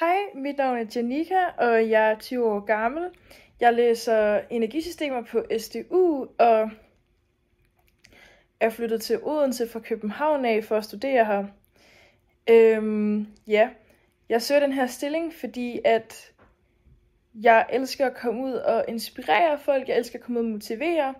Hej, mit navn er Janika, og jeg er 20 år gammel. Jeg læser energisystemer på SDU, og er flyttet til Odense fra København af for at studere her. Jeg søger den her stilling, fordi at jeg elsker at komme ud og inspirere folk. Jeg elsker at komme ud og motivere.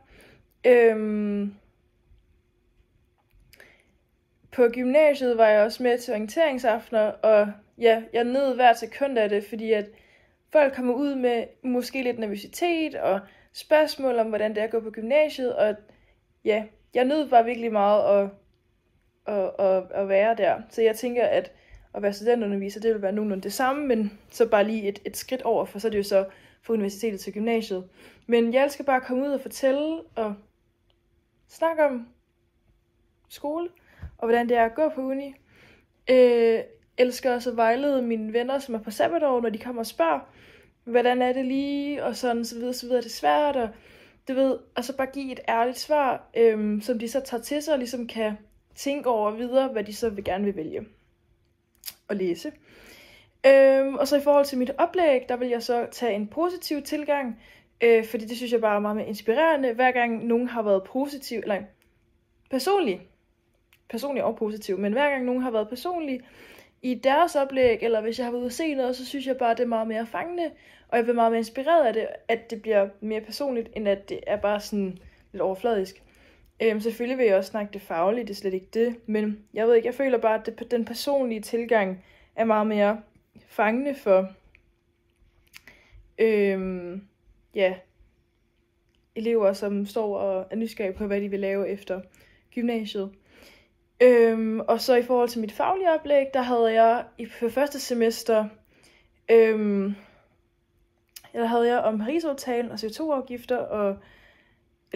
På gymnasiet var jeg også med til orienteringsaftener, og ja, jeg nød hvert sekund af det, fordi at folk kommer ud med måske lidt nervøsitet og spørgsmål om, hvordan det er at gå på gymnasiet, og ja, jeg nød bare virkelig meget at være der. Så jeg tænker, at være studentunderviser, det vil være nogenlunde det samme, men så bare lige et skridt over, for så er det jo så fra universitetet til gymnasiet. Men jeg elsker bare at komme ud og fortælle og snakke om skole, og hvordan det er at gå på uni. Elsker også at vejlede mine venner, som er på sabbatår, når de kommer og spørger, hvordan er det lige, og sådan så videre, så videre. Det er svært, og du ved, og så bare give et ærligt svar, som de så tager til sig, og ligesom kan tænke over videre, hvad de så gerne vil vælge og læse. Og så i forhold til mit oplæg, der vil jeg så tage en positiv tilgang, fordi det synes jeg bare er meget mere inspirerende. Hver gang nogen har været positiv, eller personlig og positiv, men hver gang nogen har været personlig i deres oplæg, eller hvis jeg har været ude at se noget, så synes jeg bare, at det er meget mere fangende, og jeg bliver meget mere inspireret af det, at det bliver mere personligt, end at det er bare sådan lidt overfladisk. Selvfølgelig vil jeg også snakke det faglige, det er slet ikke det, men jeg ved ikke, jeg føler bare, at den personlige tilgang er meget mere fangende for elever, som står og er nysgerrige på, hvad de vil lave efter gymnasiet. Og så i forhold til mit faglige oplæg, der havde jeg på første semester, der havde jeg om Parisaftalen og CO2-afgifter og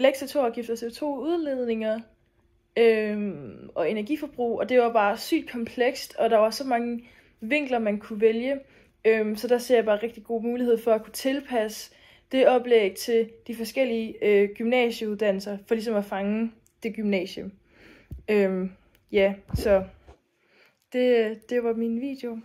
CO2-afgifter og CO2-udledninger og energiforbrug, og det var bare sygt komplekst, og der var så mange vinkler, man kunne vælge, så der ser jeg bare rigtig god mulighed for at kunne tilpasse det oplæg til de forskellige gymnasieuddannelser, for ligesom at fange det gymnasium. Så det var min video.